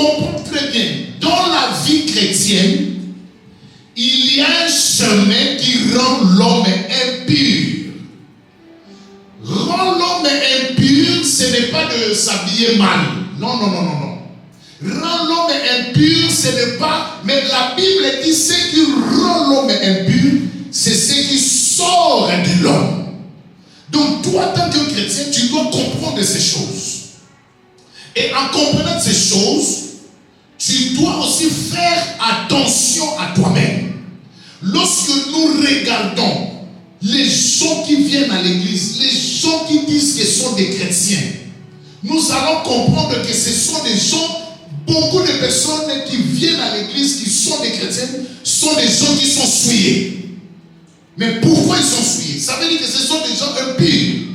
comprendre très bien, dans la vie chrétienne, il y a un chemin qui rend l'homme impur. Rend l'homme impur, ce n'est pas de s'habiller mal. Non. Rend l'homme impur, ce n'est pas... Mais la Bible dit ce qui rend l'homme impur, c'est ce qui sort de l'homme. Donc toi, en tant que chrétien, tu dois comprendre ces choses. Et en comprenant ces choses, tu dois aussi faire attention à toi-même. Lorsque nous regardons les gens qui viennent à l'église, les gens qui disent qu'ils sont des chrétiens, nous allons comprendre que ce sont des gens, beaucoup de personnes qui viennent à l'église, qui sont des chrétiens, sont des gens qui sont souillés. Mais pourquoi ils sont souillés? Ça veut dire que ce sont des gens impurs.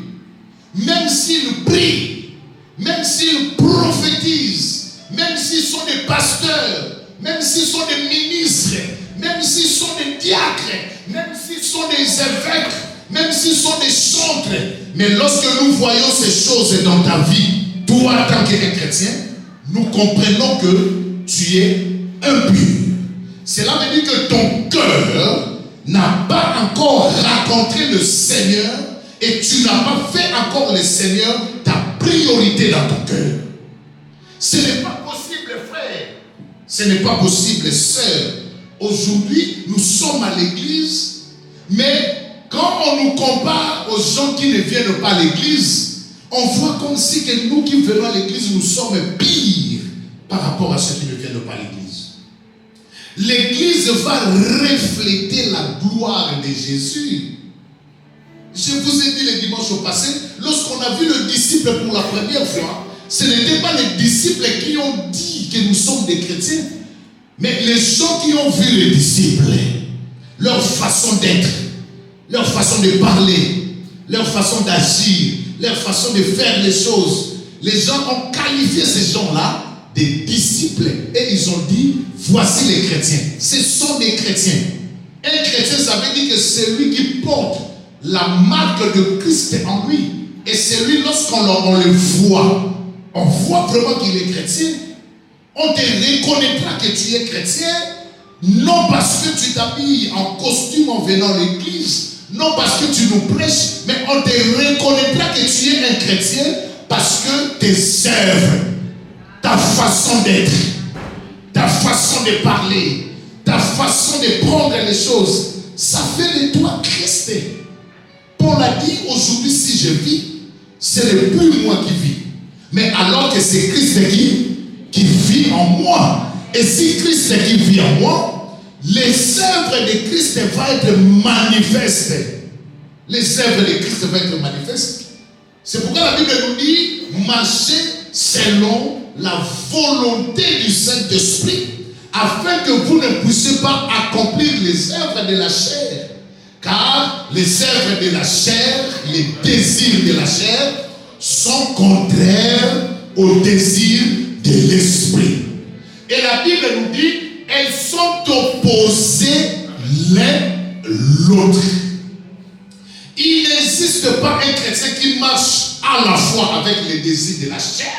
Même s'ils prient, même s'ils prophétisent, même s'ils sont des pasteurs, même s'ils sont des ministres, même s'ils sont des diacres, même s'ils sont des évêques, même s'ils sont des chantres. Mais lorsque nous voyons ces choses dans ta vie, toi, en tant que chrétien, nous comprenons que tu es impur. Cela veut dire que ton cœur n'a pas encore rencontré le Seigneur et tu n'as pas fait encore le Seigneur ta priorité dans ton cœur. Ce n'est pas possible, frère. Ce n'est pas possible, sœur. Aujourd'hui, nous sommes à l'église, mais quand on nous compare aux gens qui ne viennent pas à l'église, on voit comme si que nous qui venons à l'église, nous sommes pires par rapport à ceux qui ne viennent pas à l'église. L'église va refléter la gloire de Jésus. Je vous ai dit le dimanche passé, lorsqu'on a vu le disciple pour la première fois, ce n'étaient pas les disciples qui ont dit que nous sommes des chrétiens, mais les gens qui ont vu les disciples, leur façon d'être, leur façon de parler, leur façon d'agir, leur façon de faire les choses. Les gens ont qualifié ces gens-là des disciples et ils ont dit, voici les chrétiens. Ce sont des chrétiens. Un chrétien, ça veut dire que c'est lui qui porte la marque de Christ en lui. Et c'est lui, lorsqu'on le voit, on voit vraiment qu'il est chrétien. On te reconnaîtra que tu es chrétien, non parce que tu t'habilles en costume en venant à l'église, non parce que tu nous prêches, mais on te reconnaîtra que tu es un chrétien parce que tes œuvres, ta façon d'être, ta façon de parler, ta façon de prendre les choses, ça fait de toi Christ. Paul a dit, aujourd'hui si je vis, ce n'est plus moi qui vis, mais alors que c'est Christ qui vit en moi. Et si Christ qui vit en moi, les œuvres de Christ vont être manifestes. Les œuvres de Christ vont être manifestes. C'est pourquoi la Bible nous dit, marchez selon la volonté du Saint-Esprit, afin que vous ne puissiez pas accomplir les œuvres de la chair. Car les œuvres de la chair, les désirs de la chair, sont contraires aux désirs de l'esprit. Et la Bible nous dit, elles sont opposées l'un l'autre. Il n'existe pas un chrétien qui marche à la fois avec les désirs de la chair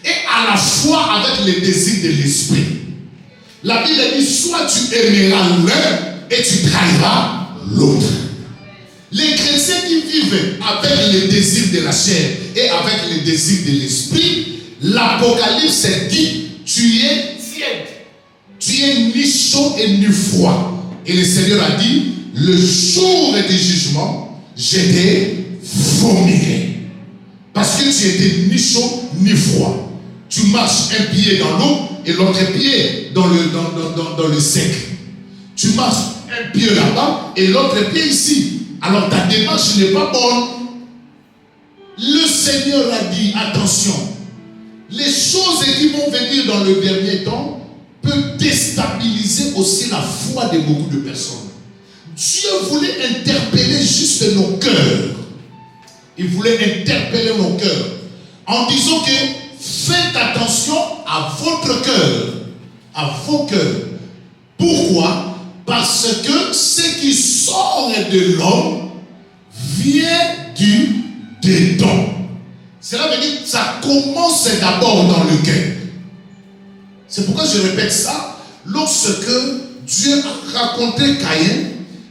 et à la fois avec les désirs de l'esprit. La Bible dit, soit tu aimeras l'un et tu trahiras l'autre. Les chrétiens qui vivent avec les désirs de la chair et avec les désirs de l'esprit, l'Apocalypse dit, tu es tiède, tu es ni chaud et ni froid. Et le Seigneur a dit, le jour du jugement, je te vomirai. Parce que tu étais ni chaud ni froid. Tu marches un pied dans l'eau et l'autre pied dans le sec. Tu marches un pied là-bas et l'autre pied ici. Alors ta démarche n'est pas bonne. Le Seigneur a dit, attention, les choses qui vont venir dans le dernier temps peuvent déstabiliser aussi la foi de beaucoup de personnes. Dieu voulait interpeller juste nos cœurs. Il voulait interpeller nos cœurs en disant que faites attention à votre cœur, à vos cœurs. Pourquoi? Parce que ce qui sort de l'homme vient du dedans. Cela veut dire que ça commence d'abord dans le cœur. C'est pourquoi je répète ça. Lorsque Dieu a raconté Caïn,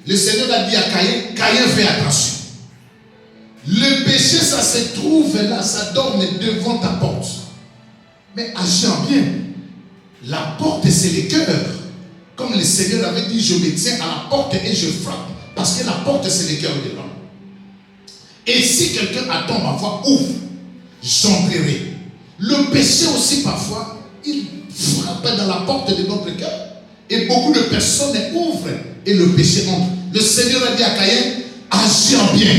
le Seigneur a dit à Caïn, Caïn, fais attention. Le péché, ça se trouve là, ça dorme devant ta porte. Mais agis en bien. La porte, c'est le cœur. Comme le Seigneur avait dit, je me tiens à la porte et je frappe. Parce que la porte, c'est le cœur de l'homme. Et si quelqu'un attend ma voix, ouvre, j'entrerai. Le péché aussi, parfois, il frappe dans la porte de notre cœur. Et beaucoup de personnes ouvrent et le péché entre. Le Seigneur a dit à Caïn, agis en bien.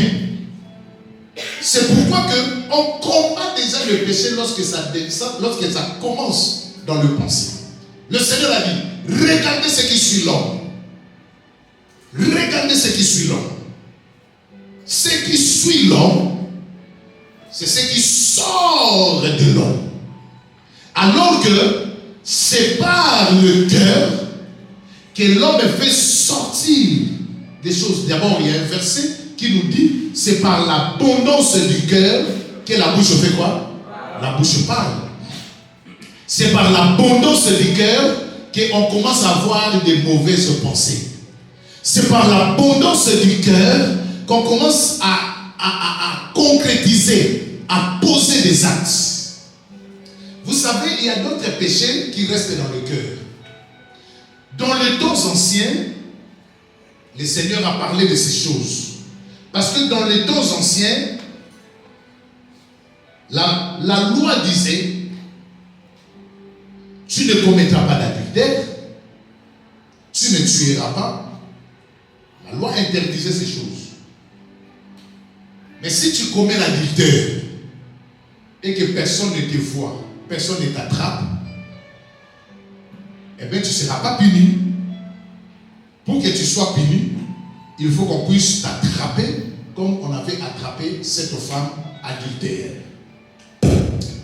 C'est pourquoi on combat déjà le péché lorsque ça commence dans le pensée. Le Seigneur a dit, regardez ce qui suit l'homme. Regardez ce qui suit l'homme. Ce qui suit l'homme, c'est ce qui sort de l'homme. Alors que c'est par le cœur que l'homme fait sortir des choses. D'abord, il y a un verset qui nous dit, c'est par l'abondance du cœur que la bouche fait quoi? La bouche parle. C'est par l'abondance du cœur qu'on commence à avoir des mauvaises pensées. C'est par l'abondance du cœur qu'on commence à concrétiser, à poser des actes. Vous savez, il y a d'autres péchés qui restent dans le cœur. Dans les temps anciens, le Seigneur a parlé de ces choses. Parce que dans les temps anciens, la loi disait, tu ne commettras pas d'adultère, tu ne tueras pas. La loi interdisait ces choses. Mais si tu commets l'adultère et que personne ne te voit, personne ne t'attrape, eh bien tu ne seras pas puni. Pour que tu sois puni, il faut qu'on puisse t'attraper comme on avait attrapé cette femme adultère.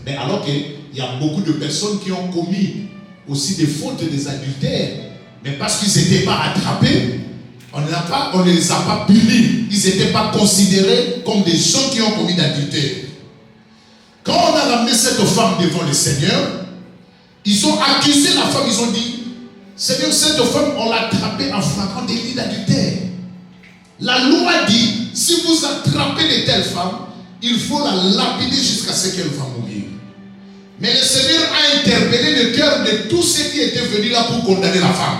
Mais alors qu'il y a beaucoup de personnes qui ont commis aussi des fautes des adultères, mais parce qu'ils n'étaient pas attrapés, on ne les a pas punis. Ils n'étaient pas considérés comme des gens qui ont commis d'adultère. Quand on a ramené cette femme devant le Seigneur, ils ont accusé la femme, ils ont dit, Seigneur, cette femme, on l'a attrapée en flagrant délit d'adultère. La loi dit, si vous attrapez de telles femmes, il faut la lapider jusqu'à ce qu'elle va mourir. Mais le Seigneur a interpellé le cœur de tous ceux qui étaient venus là pour condamner la femme.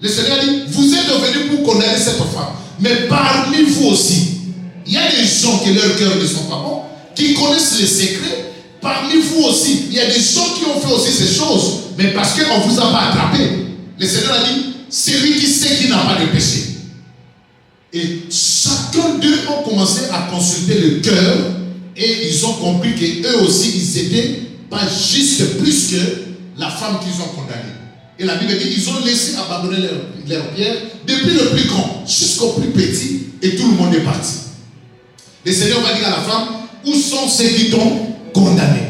Le Seigneur a dit, vous êtes venus pour condamner cette femme. Mais parmi vous aussi, il y a des gens qui leur cœur ne sont pas bons, qui connaissent les secrets. Parmi vous aussi, il y a des gens qui ont fait aussi ces choses. Mais parce qu'on ne vous a pas attrapé. Le Seigneur a dit, c'est lui qui sait qu'il n'a pas de péché. Et chacun d'eux ont commencé à consulter le cœur et ils ont compris qu'eux aussi, ils n'étaient pas juste plus que la femme qu'ils ont condamnée. Et la Bible dit, ils ont laissé abandonner leur pierre depuis le plus grand jusqu'au plus petit et tout le monde est parti. Le Seigneur va dire à la femme, où sont ceux qui t'ont condamné?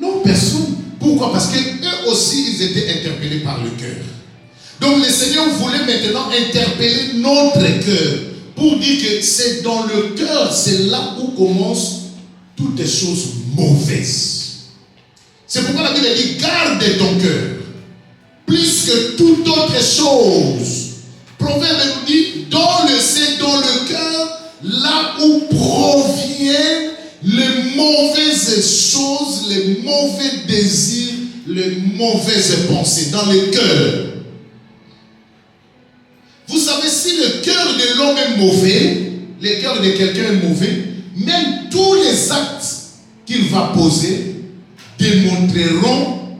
Non, personne. Pourquoi? Parce qu'eux aussi, ils étaient interpellés par le cœur. Donc le Seigneur voulait maintenant interpeller notre cœur pour dire que c'est dans le cœur, c'est là où commencent toutes les choses mauvaises. C'est pourquoi la Bible dit, garde ton cœur plus que toute autre chose. Proverbe nous dit, c'est dans le cœur là où proviennent les mauvaises choses, les mauvais désirs, les mauvaises pensées, dans le cœur. Vous savez, si le cœur de l'homme est mauvais, le cœur de quelqu'un est mauvais, même tous les actes qu'il va poser démontreront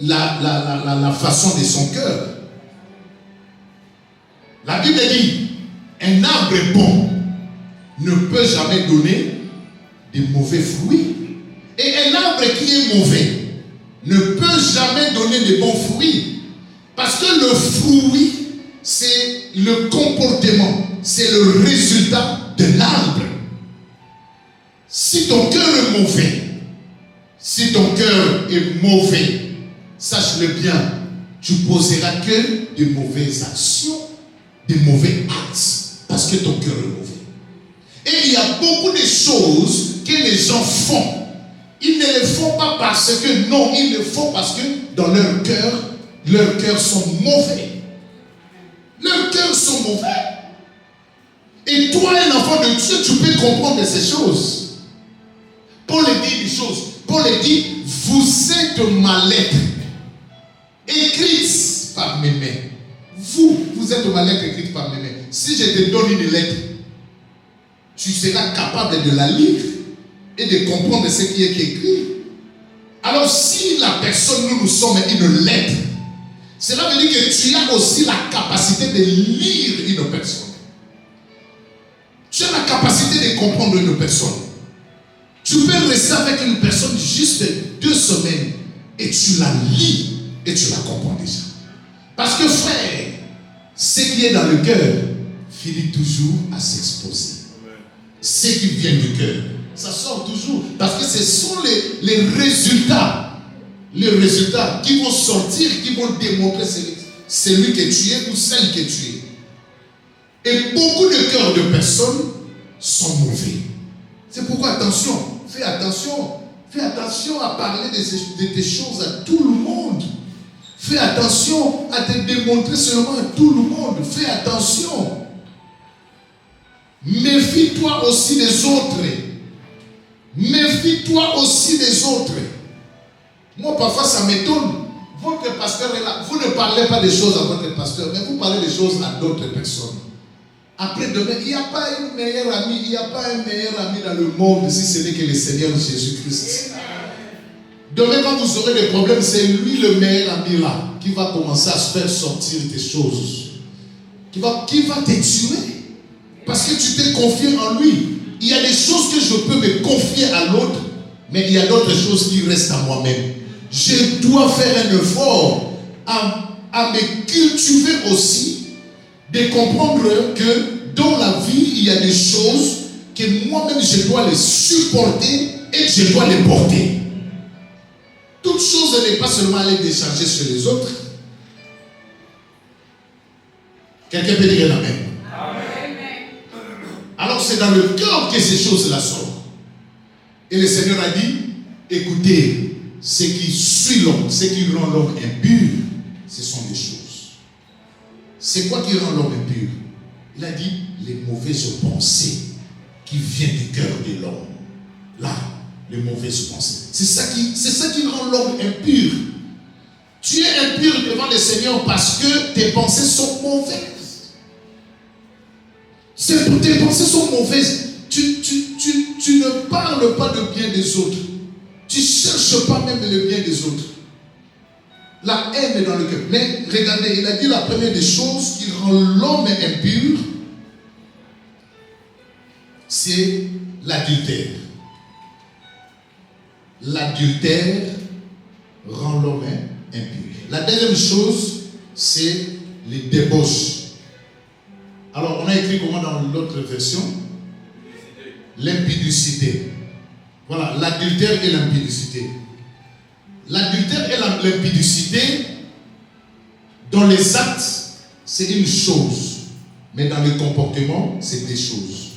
la façon de son cœur. La Bible dit, un arbre bon ne peut jamais donner de mauvais fruits. Et un arbre qui est mauvais ne peut jamais donner de bons fruits. Parce que le fruit, c'est le comportement, c'est le résultat d'un arbre. Si ton cœur est mauvais, sache-le bien, tu poseras que de mauvaises actions, de mauvais actes, parce que ton cœur est mauvais. Et il y a beaucoup de choses que les gens font Ils ne le font pas parce que, non, ils le font parce que dans leur cœurs sont mauvais. Leurs cœurs sont mauvais. Et toi, un enfant de Dieu, tu peux comprendre ces choses. Paul dit des choses. Paul dit, vous êtes ma lettre, écrite par mes mains. Vous êtes ma lettre écrite par mes mains. Si je te donne une lettre, tu seras capable de la lire et de comprendre ce qui est écrit. Alors si la personne, nous sommes une lettre, cela veut dire que tu as aussi la capacité de lire une personne. Tu as la capacité de comprendre une personne. Tu peux rester avec une personne juste 2 semaines et tu la lis et tu la comprends déjà. Parce que frère, ce qui est dans le cœur finit toujours à s'exposer. Ce qui vient du cœur, ça sort toujours. Parce que ce sont les résultats qui vont sortir, qui vont démontrer celui que tu es ou celle que tu es. Et beaucoup de cœurs de personnes sont mauvais. C'est pourquoi fais attention à parler de tes choses à tout le monde. Fais attention à te démontrer seulement à tout le monde. Fais attention. Méfie-toi aussi des autres. Méfie-toi aussi des autres. Moi, parfois, ça m'étonne. Votre pasteur est là. Vous ne parlez pas des choses à votre pasteur, mais vous parlez des choses à d'autres personnes. Après demain, il n'y a pas un meilleur ami dans le monde si ce n'est que le Seigneur Jésus-Christ. Demain, quand vous aurez des problèmes, c'est lui le meilleur ami là qui va commencer à se faire sortir des choses. Qui va te tuer. Parce que tu t'es confié en lui. Il y a des choses que je peux me confier à l'autre, mais il y a d'autres choses qui restent à moi-même. Je dois faire un effort à me cultiver aussi, de comprendre que dans la vie, il y a des choses que moi-même je dois les supporter et je dois les porter. Toute chose n'est pas seulement aller décharger sur les autres. Quelqu'un peut dire amen. Alors c'est dans le cœur que ces choses-là sortent. Et le Seigneur a dit, écoutez, ce qui suit l'homme, ce qui rend l'homme impur, ce sont des choses. C'est quoi qui rend l'homme impur? Il a dit, les mauvaises pensées qui viennent du cœur de l'homme. Là, les mauvaises pensées. C'est ça qui rend l'homme impur. Tu es impur devant le Seigneur parce que tes pensées sont mauvaises. Tes pensées sont mauvaises. Tu ne parles pas de bien des autres. Tu ne cherches pas même le bien des autres. La haine est dans le cœur. Mais regardez, il a dit la première des choses qui rend l'homme impur, c'est l'adultère. L'adultère rend l'homme impur. La deuxième chose, c'est les débauches. Alors, on a écrit comment dans l'autre version? L'impudicité. Voilà, l'adultère et l'impudicité. L'adultère et l'impudicité, dans les actes, c'est une chose. Mais dans le comportement, c'est des choses.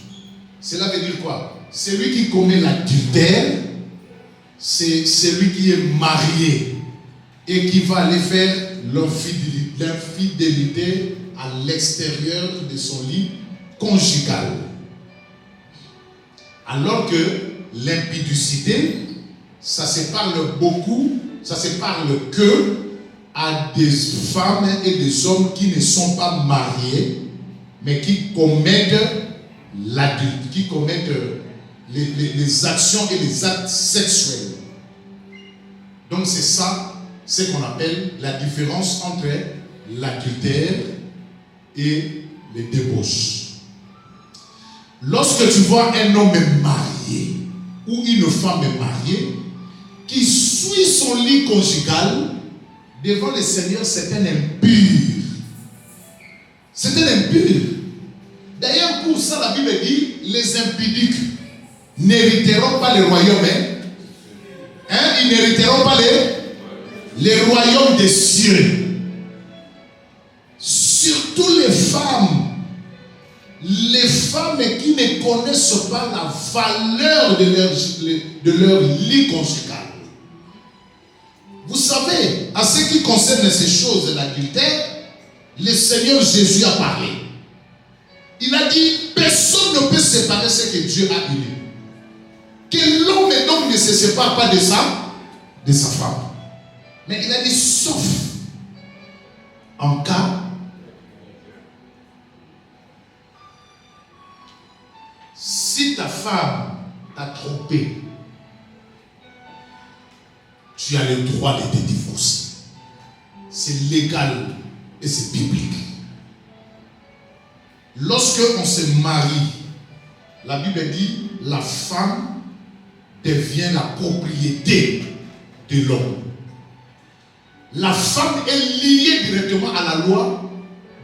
Cela veut dire quoi? Celui qui commet l'adultère, c'est celui qui est marié et qui va aller faire l'infidélité à l'extérieur de son lit conjugal. Alors que l'impudicité, ça se parle beaucoup, ça se parle que à des femmes et des hommes qui ne sont pas mariés, mais qui commettent l'adulte, qui commettent les actions et les actes sexuels. Donc c'est ça, ce qu'on appelle la différence entre l'adultère et les débauches. Lorsque tu vois un homme marié ou une femme mariée qui suit son lit conjugal, devant le Seigneur, c'est un impur. C'est un impur. D'ailleurs, pour ça, la Bible dit, les impudiques n'hériteront pas le royaume. Ils n'hériteront pas les royaumes des cieux. Surtout les femmes. les femmes qui ne connaissent pas la valeur de leur lit conjugal. Vous savez, à ce qui concerne ces choses d'adultère, le Seigneur Jésus a parlé. Il a dit, personne ne peut séparer ce que Dieu a uni. Que l'homme donc ne se sépare pas de sa femme. Mais il a dit, sauf en cas si ta femme t'a trompé, tu as le droit de te divorcer. C'est légal et c'est biblique. Lorsque on se marie, la Bible dit la femme devient la propriété de l'homme. La femme est liée directement à la loi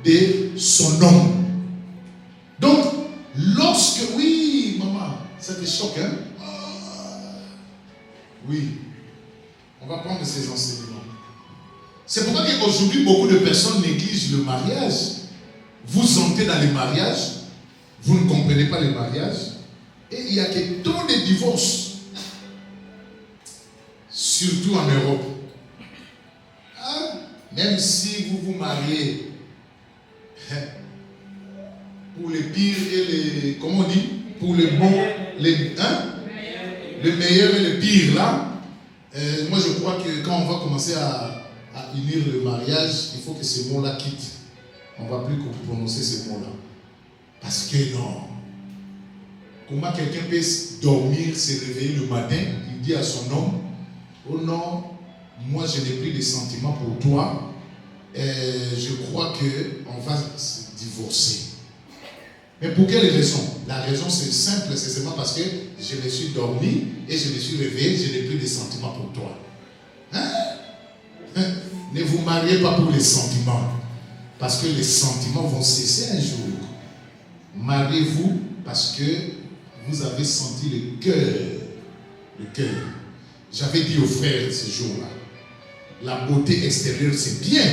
de son homme. Donc, lorsque... Oui, maman, ça te choque, hein? Oui. On va prendre ces enseignements. C'est pourquoi qu'aujourd'hui, beaucoup de personnes négligent le mariage. Vous entrez dans les mariages, vous ne comprenez pas les mariages, et il y a que tant de divorces, surtout en Europe. Hein? Même si vous vous mariez pour les pires et les... Comment on dit? Pour les bons, le meilleur et le pire, là. Moi, je crois que quand on va commencer à unir le mariage, il faut que ces mots-là quittent. On ne va plus prononcer ces mots-là. Parce que non. Comment quelqu'un peut dormir, se réveiller le matin, il dit à son homme, oh non, moi je n'ai plus de sentiments pour toi, je crois qu'on va se divorcer. Mais pour quelle raison? La raison c'est simple, c'est seulement parce que je me suis dormi et je me suis réveillé, je n'ai plus de sentiments pour toi. Hein? Ne vous mariez pas pour les sentiments, parce que les sentiments vont cesser un jour. Mariez-vous parce que vous avez senti le cœur. Le cœur. J'avais dit aux frères ce jour-là, la beauté extérieure c'est bien.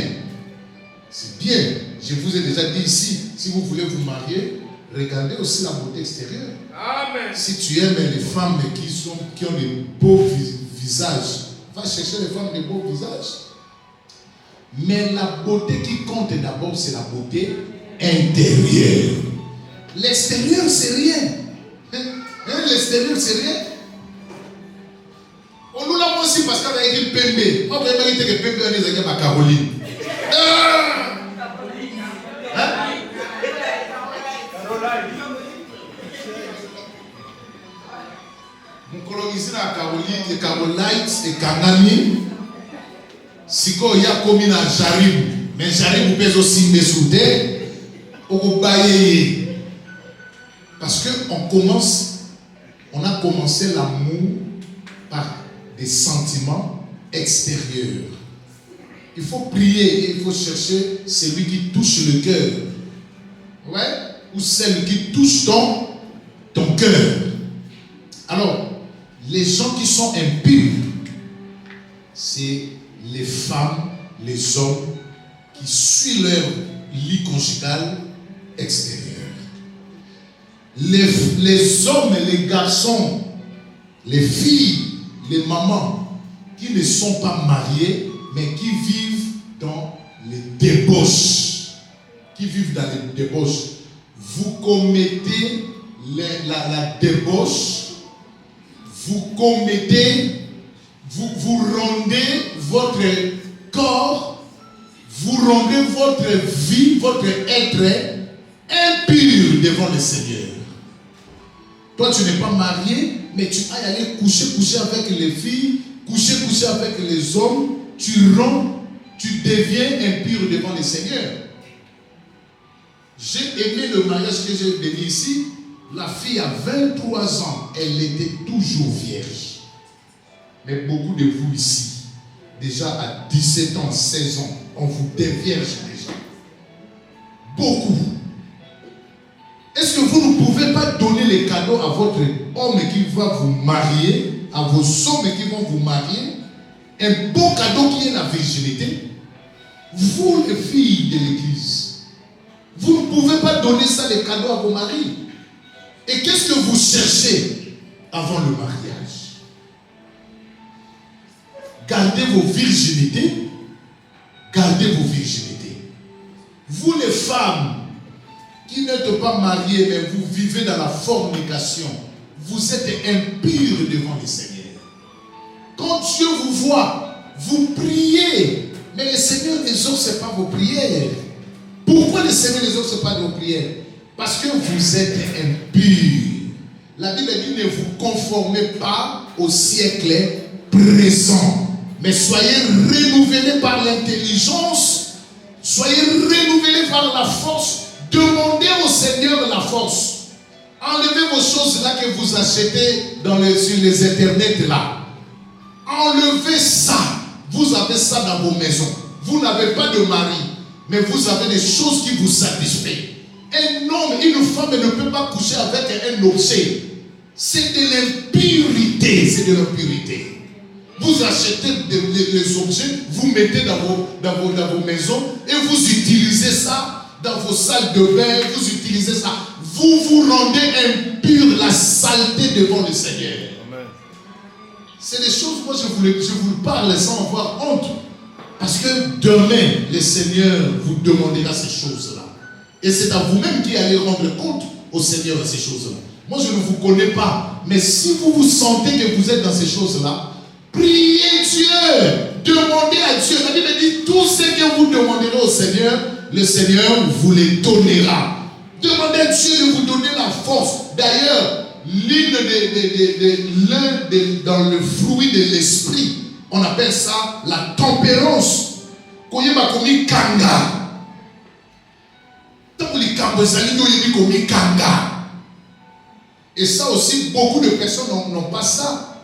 C'est bien. Je vous ai déjà dit ici, si vous voulez vous marier, regardez aussi la beauté extérieure. Amen. Si tu aimes les femmes qui ont des beaux visages, va chercher les femmes de beaux visages. Mais la beauté qui compte d'abord, c'est la beauté intérieure. L'extérieur, c'est rien. L'extérieur, c'est rien. On nous l'a aussi parce qu'on a dit Pembe. On va dire que Pembe, on est à Caroline. Mon colonisé à Caroline, et Carolite, et Kanani. Si il y a comme une Jarib, mais Jarib vous peut aussi me souder, au bailler. Parce qu'on a commencé l'amour par des sentiments extérieurs. Il faut prier et il faut chercher celui qui touche le cœur. Ouais? Ou celle qui touche ton cœur. Alors, les gens qui sont impurs, c'est les femmes, les hommes qui suivent leur lit conjugal extérieur. Les hommes et les garçons, les filles, les mamans qui ne sont pas mariés, mais qui vivent dans les débauches. Qui vivent dans les débauches. Vous commettez la débauche, vous commettez, vous rendez votre corps, vous rendez votre vie, votre être impur devant le Seigneur. Toi, tu n'es pas marié, mais tu as allé coucher avec les filles, coucher avec les hommes, tu rends, tu deviens impur devant le Seigneur. J'ai aimé le mariage que j'ai béni ici. La fille a 23 ans, elle était toujours vierge. Mais beaucoup de vous ici, déjà à 17 ans, 16 ans, on vous dévierge déjà. Beaucoup. Est-ce que vous ne pouvez pas donner les cadeaux à votre homme qui va vous marier, à vos hommes qui vont vous marier, un beau cadeau qui est la virginité? Vous, les filles de l'église, Vous ne pouvez pas donner ça les cadeaux à vos maris. Et qu'est-ce que vous cherchez avant le mariage? Gardez vos virginités. Gardez vos virginités. Vous les femmes qui n'êtes pas mariées, mais vous vivez dans la fornication, vous êtes impurs devant le Seigneur. Quand Dieu vous voit, vous priez, mais le Seigneur n'exauce pas vos prières. Pourquoi le Seigneur n'exauce pas vos prières? Parce que vous êtes impurs. La Bible dit, ne vous conformez pas au siècle présent, mais soyez renouvelés par l'intelligence, soyez renouvelés par la force. Demandez au Seigneur la force. Enlevez vos choses là que vous achetez sur les internets là. Enlevez ça. Vous avez ça dans vos maisons. Vous n'avez pas de mari, mais vous avez des choses qui vous satisfont. Un homme, une femme ne peut pas coucher avec un objet. C'est de l'impurité. C'est de l'impurité. Vous achetez les objets, vous mettez dans vos maisons et vous utilisez ça dans vos salles de bain, vous utilisez ça. Vous vous rendez impur, la saleté devant le Seigneur. Amen. C'est des choses, moi je vous parle sans avoir honte. Parce que demain, le Seigneur vous demandera ces choses-là. Et c'est à vous-même qui allez rendre compte au Seigneur de ces choses-là. Moi je ne vous connais pas, mais si vous vous sentez que vous êtes dans ces choses-là, priez Dieu, demandez à Dieu. La Bible dit, tout ce que vous demanderez au Seigneur, le Seigneur vous les donnera. Demandez à Dieu de vous donner la force. D'ailleurs, dans le fruit de l'esprit, on appelle ça la tempérance. Et ça aussi, beaucoup de personnes n'ont pas ça.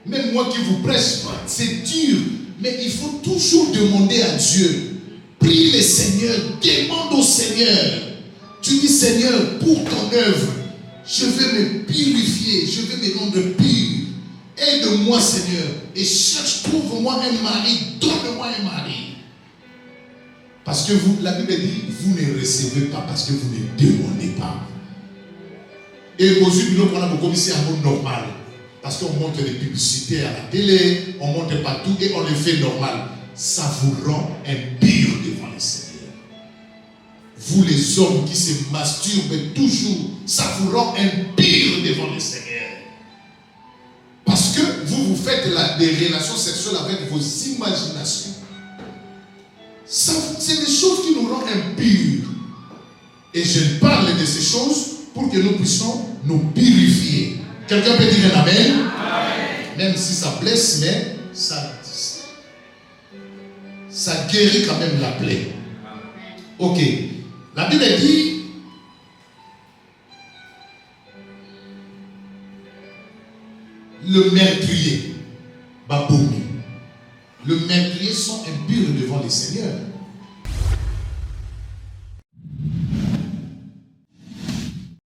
Même moi qui vous prêche, c'est dur. Mais il faut toujours demander à Dieu. Prie le Seigneur, demande au Seigneur. Tu dis, Seigneur, pour ton œuvre, je vais me purifier, je vais me rendre pur. Aide-moi, Seigneur, et trouve-moi un mari, donne-moi un mari. Parce que la Bible dit, vous ne recevez pas parce que vous ne demandez pas. Et aujourd'hui, nous avons beaucoup ici un monde normal. Parce qu'on montre les publicités à la télé, on montre partout et on le fait normal. Ça vous rend impur devant le Seigneur. Vous les hommes qui se masturbent toujours, ça vous rend impur devant le Seigneur. Parce que vous faites des relations sexuelles avec vos imaginations. C'est des choses qui nous rendent impurs. Et je parle de ces choses pour que nous puissions nous purifier. Quelqu'un peut dire un amen? Amen. Même si ça blesse, mais ça guérit quand même la plaie. Ok. La Bible dit, le meurtrier, Baboumi. Le meurtrier sont impurs devant le Seigneur.